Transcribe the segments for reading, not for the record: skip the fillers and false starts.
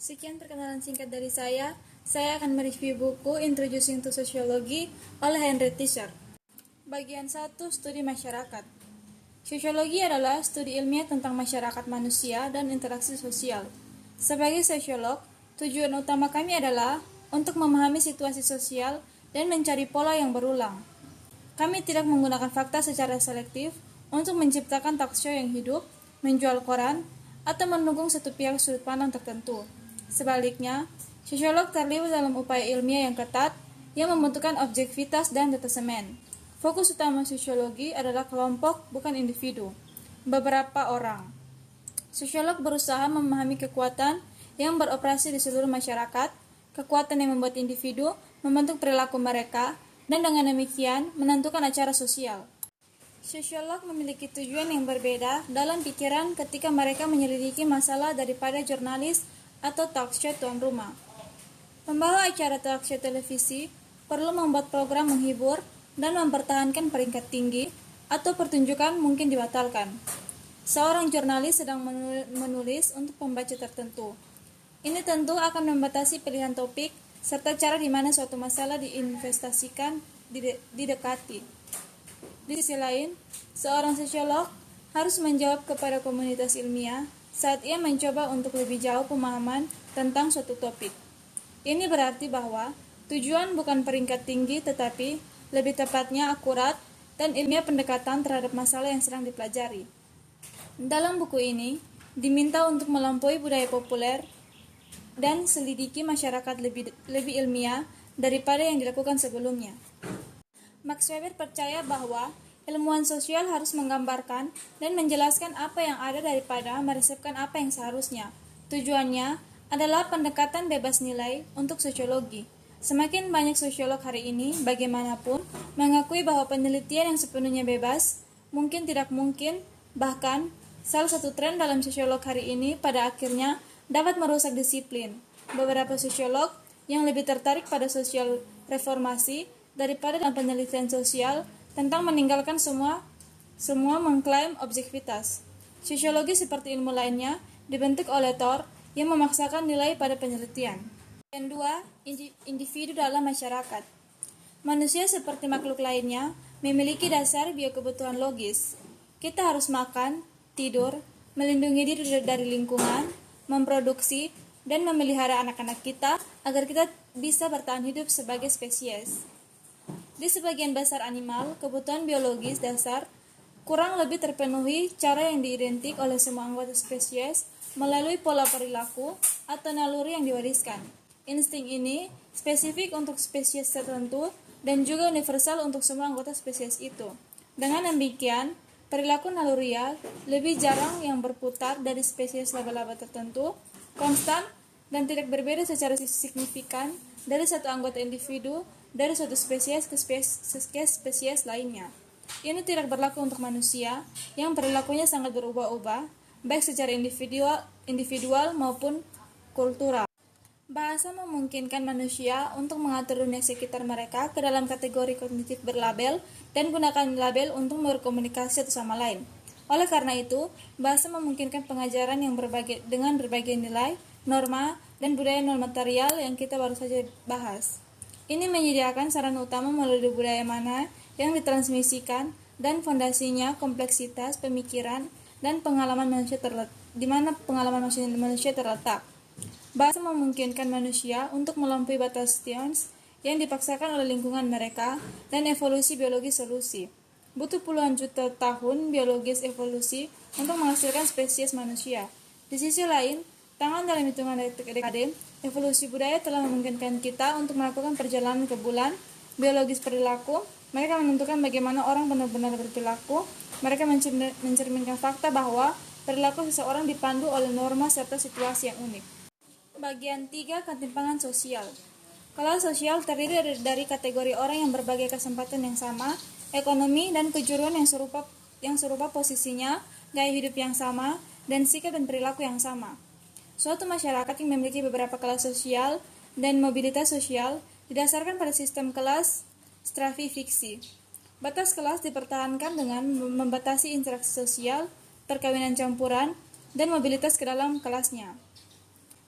Sekian perkenalan singkat dari saya. Saya akan mereview buku Introducing to Sociology oleh Henry Tischer. Bagian 1, Studi Masyarakat. Sosiologi adalah studi ilmiah tentang masyarakat manusia dan interaksi sosial. Sebagai sosiolog, tujuan utama kami adalah untuk memahami situasi sosial dan mencari pola yang berulang. Kami tidak menggunakan fakta secara selektif untuk menciptakan talk show yang hidup, menjual koran, atau mendukung satu pihak sudut pandang tertentu. Sebaliknya, sosiolog terlibat dalam upaya ilmiah yang ketat yang membutuhkan objektivitas dan detasemen. Fokus utama sosiologi adalah kelompok, bukan individu. Beberapa orang. Sosiolog berusaha memahami kekuatan yang beroperasi di seluruh masyarakat, kekuatan yang membuat individu membentuk perilaku mereka, dan dengan demikian menentukan acara sosial. Sosiolog memiliki tujuan yang berbeda dalam pikiran ketika mereka menyelidiki masalah daripada jurnalis atau talk show tuan rumah. Pembawa acara talk show televisi perlu membuat program menghibur dan mempertahankan peringkat tinggi, atau pertunjukan mungkin dibatalkan. Seorang jurnalis sedang menulis untuk pembaca tertentu. Ini tentu akan membatasi pilihan topik serta cara di mana suatu masalah diinvestasikan didekati. Di sisi lain, seorang sosiolog harus menjawab kepada komunitas ilmiah saat ia mencoba untuk lebih jauh pemahaman tentang suatu topik. Ini berarti bahwa tujuan bukan peringkat tinggi tetapi lebih tepatnya akurat dan ilmiah pendekatan terhadap masalah yang sedang dipelajari. Dalam buku ini, diminta untuk melampaui budaya populer dan selidiki masyarakat lebih ilmiah daripada yang dilakukan sebelumnya. Max Weber percaya bahwa ilmuwan sosial harus menggambarkan dan menjelaskan apa yang ada daripada meresepkan apa yang seharusnya. Tujuannya adalah pendekatan bebas nilai untuk sosiologi. Semakin banyak sosiolog hari ini, bagaimanapun, mengakui bahwa penelitian yang sepenuhnya bebas mungkin tidak mungkin, bahkan salah satu tren dalam sosiolog hari ini pada akhirnya dapat merusak disiplin. Beberapa sosiolog yang lebih tertarik pada sosial reformasi daripada dalam penelitian sosial tentang meninggalkan semua mengklaim objektivitas. Sosiologi seperti ilmu lainnya dibentuk oleh Thor yang memaksakan nilai pada penelitian. Yang 2, individu dalam masyarakat. Manusia seperti makhluk lainnya memiliki dasar biokebutuhan logis. Kita harus makan, tidur, melindungi diri dari lingkungan, memproduksi, dan memelihara anak-anak kita agar kita bisa bertahan hidup sebagai spesies. Di sebagian besar animal, kebutuhan biologis dasar kurang lebih terpenuhi cara yang diidentik oleh semua anggota spesies melalui pola perilaku atau naluri yang diwariskan. Insting ini spesifik untuk spesies tertentu dan juga universal untuk semua anggota spesies itu. Dengan demikian, perilaku nalurial lebih jarang yang berputar dari spesies laba-laba tertentu, konstan, dan tidak berbeda secara signifikan dari satu anggota individu dari suatu spesies ke spesies lainnya. Ini tidak berlaku untuk manusia yang perilakunya sangat berubah-ubah, baik secara individual maupun kultural. Bahasa memungkinkan manusia untuk mengatur dunia sekitar mereka ke dalam kategori kognitif berlabel dan gunakan label untuk berkomunikasi satu sama lain. Oleh karena itu, bahasa memungkinkan pengajaran yang dengan berbagai nilai, norma, dan budaya non-material yang kita baru saja bahas. Ini menyediakan sarana utama melalui budaya mana yang ditransmisikan dan fondasinya kompleksitas pemikiran dan pengalaman manusia terletak. Bahasa memungkinkan manusia untuk melampaui batas tions yang dipaksakan oleh lingkungan mereka dan evolusi biologis solusi. Butuh puluhan juta tahun biologis evolusi untuk menghasilkan spesies manusia. Di sisi lain, tangan dalam hitungan dekade, evolusi budaya telah memungkinkan kita untuk melakukan perjalanan ke bulan, biologis perilaku. Mereka menentukan bagaimana orang benar-benar berperilaku. Mereka mencerminkan fakta bahwa perilaku seseorang dipandu oleh norma serta situasi yang unik. Bagian 3, ketimpangan sosial. Kelas sosial terdiri dari kategori orang yang berbagai kesempatan yang sama, ekonomi dan kejuruan yang serupa posisinya, gaya hidup yang sama, dan sikap dan perilaku yang sama. Suatu masyarakat yang memiliki beberapa kelas sosial dan mobilitas sosial didasarkan pada sistem kelas stratifiksi. Batas kelas dipertahankan dengan membatasi interaksi sosial, perkawinan campuran, dan mobilitas ke dalam kelasnya.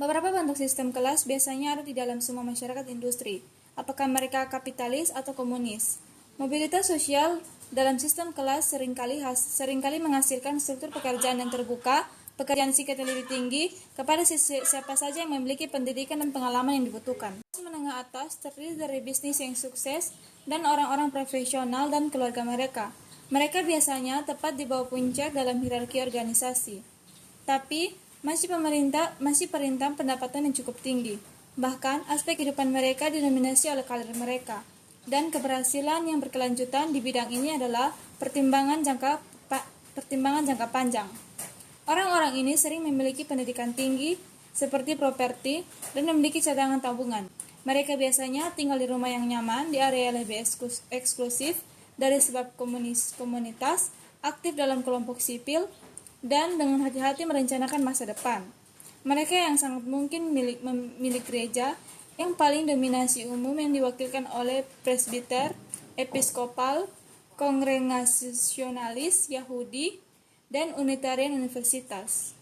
Beberapa bentuk sistem kelas biasanya ada di dalam semua masyarakat industri, apakah mereka kapitalis atau komunis. Mobilitas sosial dalam sistem kelas seringkali menghasilkan struktur pekerjaan yang terbuka, pekerjaan singkat yang lebih tinggi kepada siapa saja yang memiliki pendidikan dan pengalaman yang dibutuhkan. Kelas menengah atas terdiri dari bisnis yang sukses dan orang-orang profesional dan keluarga mereka. Mereka biasanya tepat di bawah puncak dalam hierarki organisasi. Tapi masih perintah pendapatan yang cukup tinggi. Bahkan aspek kehidupan mereka didominasi oleh karir mereka. Dan keberhasilan yang berkelanjutan di bidang ini adalah pertimbangan jangka panjang. Orang-orang ini sering memiliki pendidikan tinggi seperti properti dan memiliki cadangan tabungan. Mereka biasanya tinggal di rumah yang nyaman, di area lebih eksklusif dari sebab komunitas, aktif dalam kelompok sipil, dan dengan hati-hati merencanakan masa depan. Mereka yang sangat mungkin milik gereja yang paling dominasi umum yang diwakilkan oleh presbiter, episkopal, kongregasionalis Yahudi, dan unitarian universitas.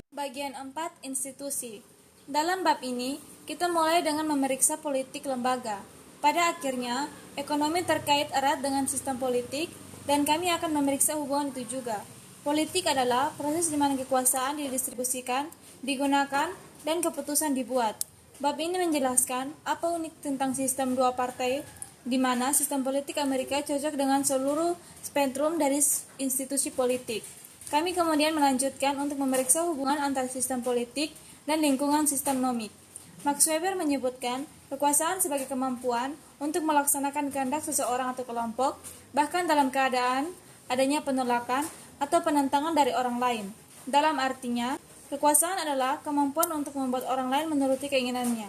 Bagian 4. Institusi. Dalam bab ini, kita mulai dengan memeriksa politik lembaga. Pada akhirnya, ekonomi terkait erat dengan sistem politik, dan kami akan memeriksa hubungan itu juga. Politik adalah proses di mana kekuasaan didistribusikan, digunakan, dan keputusan dibuat. Bab ini menjelaskan apa unik tentang sistem dua partai, di mana sistem politik Amerika cocok dengan seluruh spektrum dari institusi politik. Kami kemudian melanjutkan untuk memeriksa hubungan antara sistem politik dan lingkungan sistemnomik. Max Weber menyebutkan kekuasaan sebagai kemampuan untuk melaksanakan kehendak seseorang atau kelompok, bahkan dalam keadaan adanya penolakan atau penentangan dari orang lain. Dalam artinya, kekuasaan adalah kemampuan untuk membuat orang lain menuruti keinginannya.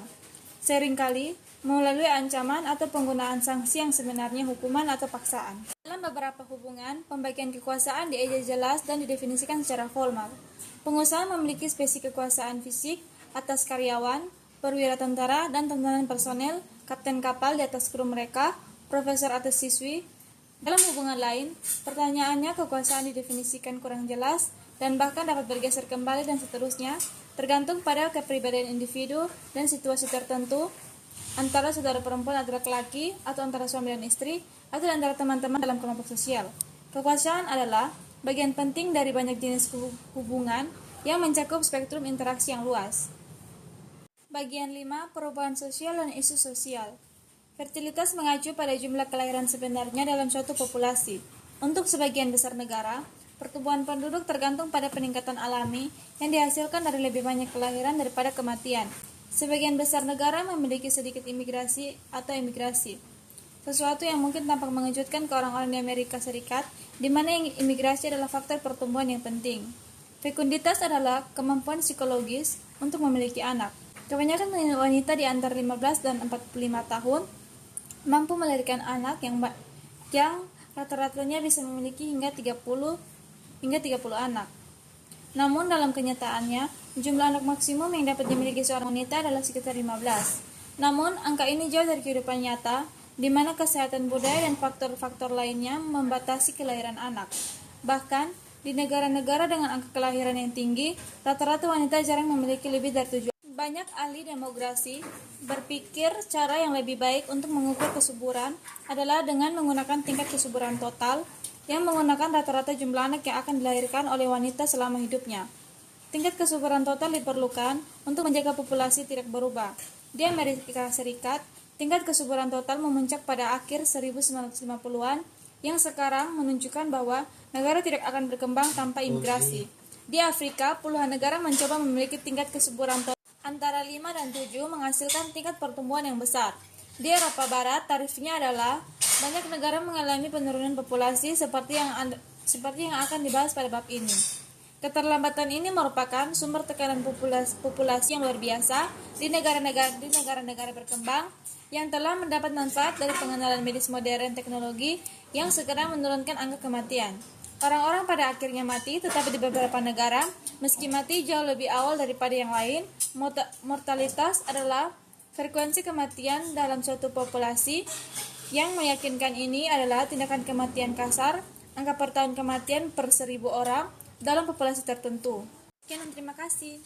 Seringkali melalui ancaman atau penggunaan sanksi yang sebenarnya hukuman atau paksaan. Dalam beberapa hubungan, pembagian kekuasaan dieja jelas dan didefinisikan secara formal. Pengusaha memiliki spesi kekuasaan fisik atas karyawan, perwira tentara dan tentara personel, kapten kapal di atas kru mereka, profesor atas siswi. Dalam hubungan lain, pertanyaannya kekuasaan didefinisikan kurang jelas dan bahkan dapat bergeser kembali dan seterusnya, tergantung pada kepribadian individu dan situasi tertentu, antara saudara perempuan atau laki-laki, atau antara suami dan istri, atau antara teman-teman dalam kelompok sosial. Kekuasaan adalah bagian penting dari banyak jenis hubungan yang mencakup spektrum interaksi yang luas. Bagian 5. Perubahan sosial dan isu sosial. Fertilitas mengacu pada jumlah kelahiran sebenarnya dalam suatu populasi. Untuk sebagian besar negara, pertumbuhan penduduk tergantung pada peningkatan alami yang dihasilkan dari lebih banyak kelahiran daripada kematian. Sebagian besar negara memiliki sedikit imigrasi atau emigrasi. Sesuatu yang mungkin tampak mengejutkan ke orang-orang di Amerika Serikat, di mana imigrasi adalah faktor pertumbuhan yang penting. Fekunditas adalah kemampuan psikologis untuk memiliki anak. Kebanyakan wanita di antara 15 dan 45 tahun mampu melahirkan anak yang rata-ratanya bisa memiliki hingga 30 anak. Namun dalam kenyataannya, jumlah anak maksimum yang dapat dimiliki seorang wanita adalah sekitar 15. Namun, angka ini jauh dari kehidupan nyata, di mana kesehatan budaya dan faktor-faktor lainnya membatasi kelahiran anak. Bahkan, di negara-negara dengan angka kelahiran yang tinggi, rata-rata wanita jarang memiliki lebih dari 7. Banyak ahli demografi berpikir cara yang lebih baik untuk mengukur kesuburan adalah dengan menggunakan tingkat kesuburan total yang menggunakan rata-rata jumlah anak yang akan dilahirkan oleh wanita selama hidupnya. Tingkat kesuburan total diperlukan untuk menjaga populasi tidak berubah. Di Amerika Serikat, tingkat kesuburan total memuncak pada akhir 1950-an yang sekarang menunjukkan bahwa negara tidak akan berkembang tanpa imigrasi. Di Afrika, puluhan negara mencoba memiliki tingkat kesuburan total antara 5 dan 7 menghasilkan tingkat pertumbuhan yang besar. Di Eropa Barat, tarifnya adalah banyak negara mengalami penurunan populasi seperti yang akan dibahas pada bab ini. Keterlambatan ini merupakan sumber tekanan populasi yang luar biasa di negara-negara berkembang yang telah mendapat manfaat dari pengenalan medis modern teknologi yang sekarang menurunkan angka kematian. Orang-orang pada akhirnya mati, tetapi di beberapa negara, meski mati jauh lebih awal daripada yang lain, mortalitas adalah frekuensi kematian dalam suatu populasi. Yang meyakinkan ini adalah tindakan kematian kasar, angka per tahun kematian per 1000 orang dalam populasi tertentu. Sekian dan terima kasih.